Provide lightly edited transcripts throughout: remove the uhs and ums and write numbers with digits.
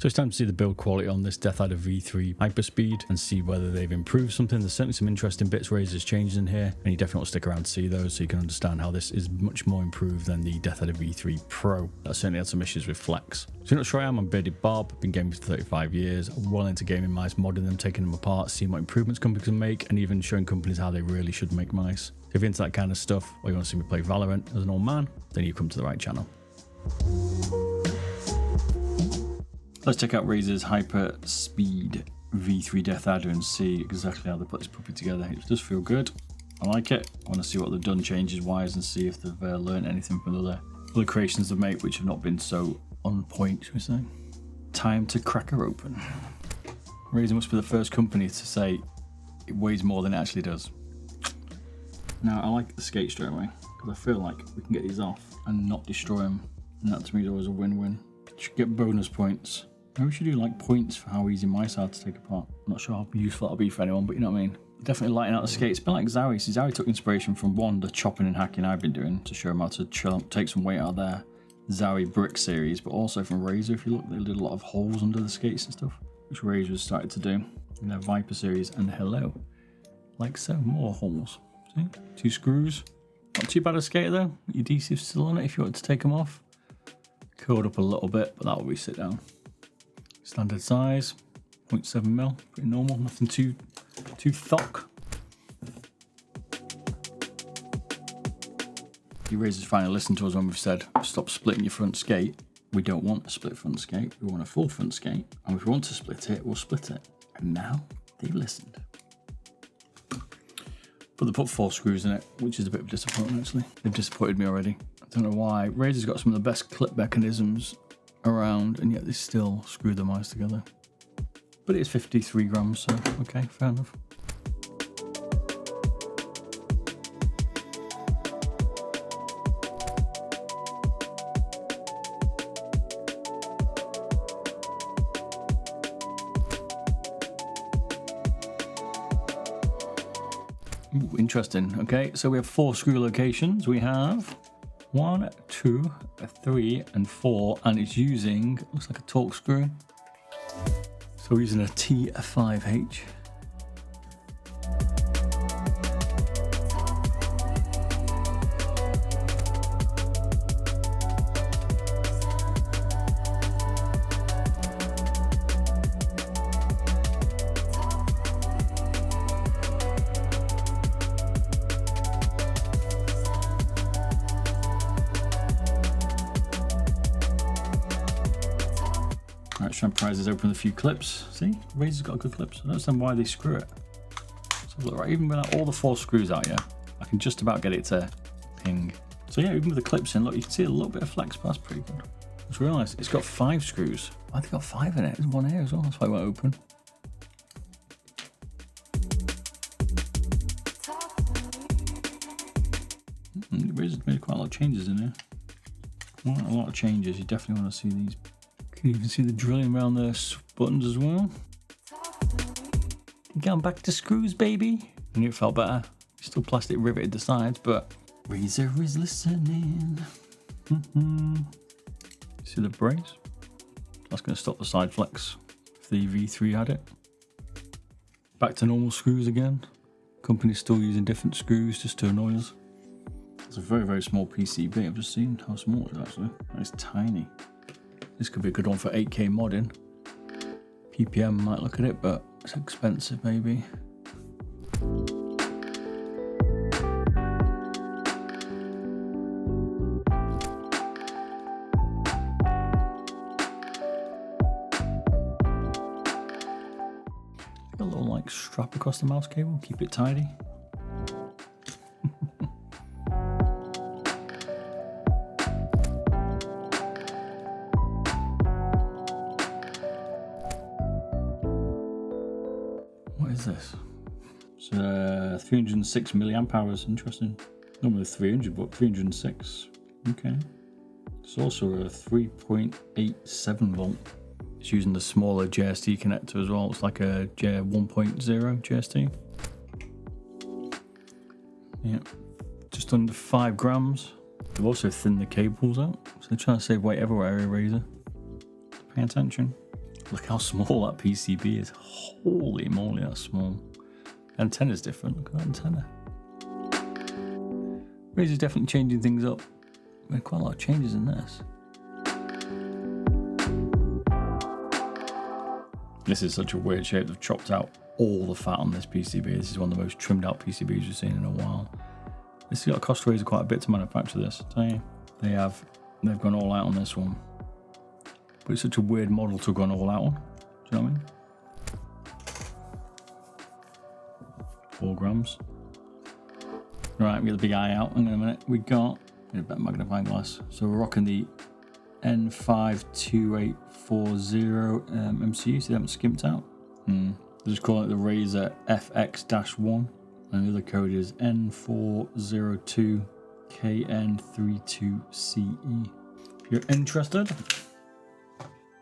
So it's time to see the build quality on this DeathAdder V3 Hyperspeed and see whether they've improved something. There's certainly some interesting bits Razer's changed in here, and you definitely want to stick around to see those so you can understand how this is much more improved than the DeathAdder V3 Pro. That certainly had some issues with flex. So you're not sure I am, I'm Beardedbob, been gaming for 35 years, well into gaming mice, modding them, taking them apart, seeing what improvements companies can make, and even showing companies how they really should make mice. So if you're into that kind of stuff, or you want to see me play Valorant as an old man, then you've come to the right channel. Let's check out Razer's Hyperspeed V3 DeathAdder and see exactly how they put this puppy together. It does feel good. I like it. I want to see what they've done changes-wise and see if they've learned anything from other creations they've made which have not been so on point, should we say. Time to crack her open. Razer must be the first company to say it weighs more than it actually does. Now, I like the skate straight away because I feel like we can get these off and not destroy them. And that to me is always a win-win. You should get bonus points. Maybe we should do like points for how easy mice are to take apart. I'm not sure how useful that'll be for anyone, but you know what I mean. Definitely lighting out the skate. It's been like Zowie. So Zowie took inspiration from one, the chopping and hacking I've been doing to show them how to take some weight out of their Zowie brick series, but also from Razer. If you look, they did a lot of holes under the skates and stuff, which Razer has started to do in their Viper series. And hello, like so, more holes. See, 2 screws. Not too bad a skater though. Your adhesive's still on it if you want to take them off. Curled up a little bit, but that'll be sit down. Standard size, 0.7mm, pretty normal, nothing too thock. The Razer's finally listened to us when we've said, stop splitting your front skate. We don't want a split front skate, we want a full front skate, and if we want to split it, we'll split it. And now they've listened. But they put 4 screws in it, which is a bit of a disappointment actually. They've disappointed me already. I don't know why. Razer's got some of the best clip mechanisms around, and yet they still screw the mice together. But it is 53 grams, so okay, fair enough. Ooh, interesting. Okay, so we have 4 screw locations. We have 1, 2, 3, and 4, and it's using, looks like a torque screw. So we're using a T5H. Alright, try and prise this open with a few clips. See, Razer's got good clips. I don't understand why they screw it. So look, right, even without all the 4 screws out here, I can just about get it to ping. So yeah, even with the clips in, look, you can see a little bit of flex, but that's pretty good. I just realised it's got 5 screws. I think it's got 5 in it. There's 1 here as well. That's why it won't open. Razer's made quite a lot of changes in here. Quite a lot of changes. You definitely want to see these. You can even see the drilling around the buttons as well. Going back to screws, baby. I knew it felt better. Still plastic riveted the sides, but Razer is listening. See the brace? That's going to stop the side flex if the V3 had it. Back to normal screws again. Company's still using different screws just to annoy us. It's a very, very small PCB. I've just seen how small it is actually. It's tiny. This could be a good one for 8K modding. PPM might look at it, but it's expensive maybe. Got a little like strap across the mouse cable, keep it tidy. What is this? It's 306 milliamp hours. Interesting. Normally 300, but 306. Okay. It's also a 3.87 volt. It's using the smaller JST connector as well. It's like a 1.0 JST. Yeah, just under 5 grams. They've also thinned the cables out, so they're trying to save weight everywhere, Razer. Pay attention. Look how small that PCB is. Holy moly, that's small. Antenna's different. Look at that antenna. Razer's definitely changing things up. There are quite a lot of changes in this. This is such a weird shape. They've chopped out all the fat on this PCB. This is one of the most trimmed out PCBs we've seen in a while. This has got to cost Razer quite a bit to manufacture this, I tell you. They've gone all out on this one. But it's such a weird model to have gone all out on. Do you know what I mean? 4 grams. Right, we got the big eye out. Hang on a minute. We got a better magnifying glass. So we're rocking the N52840 MCU. See, they haven't skimped out. They're just calling it the Razer FX-1. And the other code is N402KN32CE. If you're interested.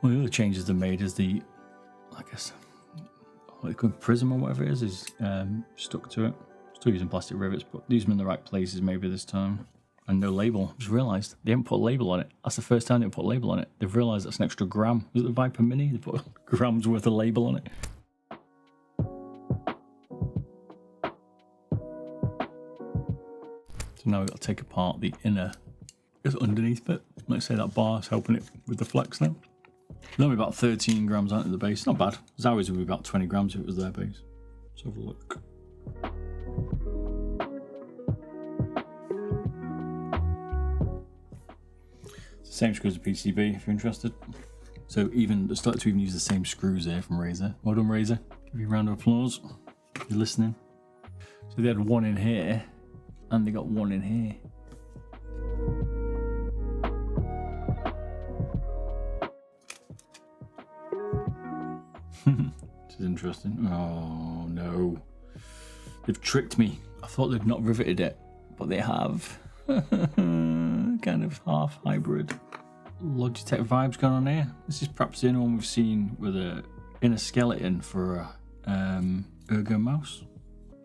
One of the other changes they made is the, I guess, what they call prism or whatever it is stuck to it. Still using plastic rivets, but use them in the right places maybe this time. And no label. Just realised they haven't put a label on it. That's the first time they've put a label on it. They've realised that's an extra gram. Was it the Viper Mini? They put grams worth of label on it. So now we've got to take apart the inner, just underneath bit. Let's say that bar is helping it with the flex now. That'll be about 13 grams out of the base. Not bad. Zowies would be about 20 grams if it was their base. Let's have a look. It's the same screws as PCB if you're interested. So even they started to even use the same screws here from Razer. Well done, Razer. Give you a round of applause if you're listening. So they had one in here and they got one in here. This is interesting. Oh no. They've tricked me. I thought they'd not riveted it, but they have. Kind of half hybrid. Logitech vibes going on here. This is perhaps the only one we've seen with a inner skeleton for a ergo mouse.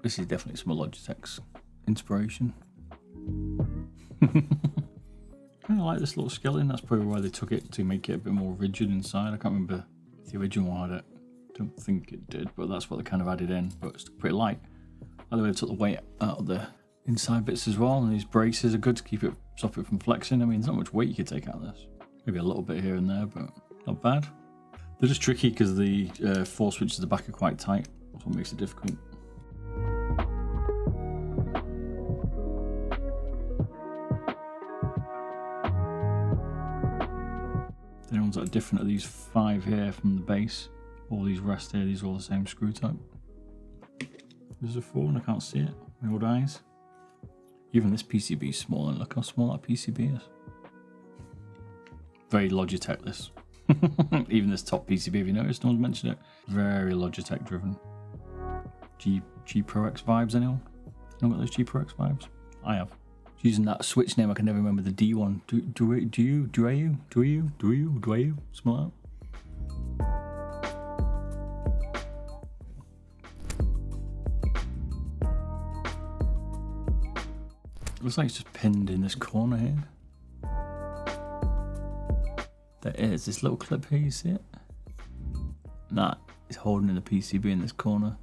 This is definitely some of Logitech's inspiration. Kind of like this little skeleton. That's probably why they took it, to make it a bit more rigid inside. I can't remember if the original one had it. Don't think it did, but that's what they kind of added in. But it's pretty light. By the way, they took the weight out of the inside bits as well, and these braces are good to keep it, stop it from flexing. I mean, there's not much weight you could take out of this. Maybe a little bit here and there, but not bad. They're just tricky because the 4 switches at the back are quite tight. That's what makes it difficult. The ones that are different are these 5 here from the base. All these rest here, these are all the same screw type. There's a 4 and I can't see it. My old eyes. Even this PCB is small, and look how small that PCB is. Very Logitech this. Even this top PCB, have you noticed? No one's mentioned it. Very Logitech driven. G Pro X vibes, anyone? Anyone got those G Pro X vibes? I have. Using that switch name, I can never remember the D one. Do you? Smell out. Looks like it's just pinned in this corner here. There is this little clip here, you see it? And that is holding in the PCB in this corner.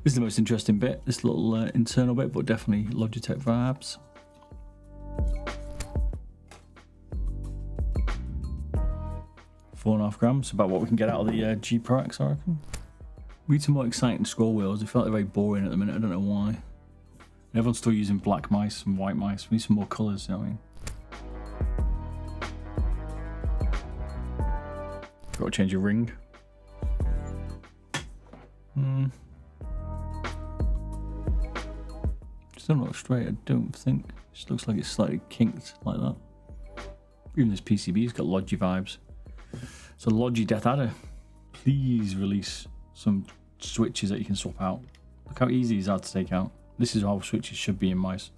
This is the most interesting bit, this little internal bit, but definitely Logitech vibes. .5 grams, about what we can get out of the G Pro X, I reckon. We need some more exciting scroll wheels. I feel like they're very boring at the minute, I don't know why. And everyone's still using black mice and white mice. We need some more colours, you know what I mean? Got to change your ring. Just don't look straight, I don't think. It just looks like it's slightly kinked like that. Even this PCB's got Logi vibes. So Logi DeathAdder, please release some switches that you can swap out. Look how easy these are to take out. This is how switches should be in mice.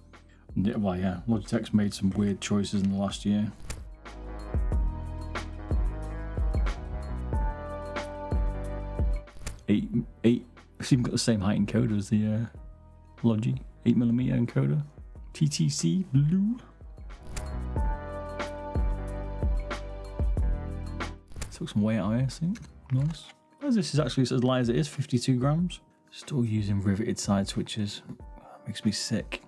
Well, yeah, Logitech's made some weird choices in the last year. Eight. It's even got the same height encoder as the Logi. 8mm encoder. TTC blue. Took some weight out here, I think. Nice. As this is actually as light as it is, 52 grams. Still using riveted side switches. Makes me sick.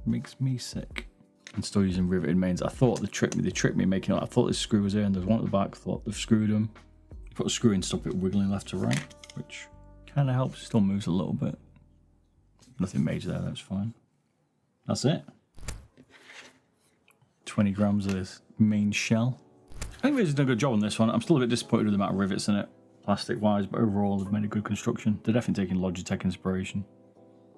Makes me sick. And still using riveted mains. I thought they tricked me making it. I thought this screw was here and there's one at the back. Thought they've screwed them. Put a screw in, stop it wiggling left to right, which kind of helps. Still moves a little bit. Nothing major there, that's fine. That's it. 20 grams of this main shell. I think Razer's done a good job on this one. I'm still a bit disappointed with the amount of rivets in it, plastic wise, but overall they've made a good construction. They're definitely taking Logitech inspiration,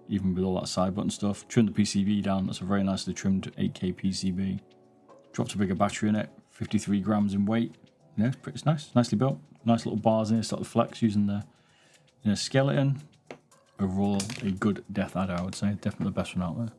even with all that side button stuff. Trimmed the PCB down, that's a very nicely trimmed 8K PCB. Dropped a bigger battery in it, 53 grams in weight. Yeah, it's nice, nicely built. Nice little bars in here, sort of flex using the skeleton. Overall, a good DeathAdder, I would say. Definitely the best one out there.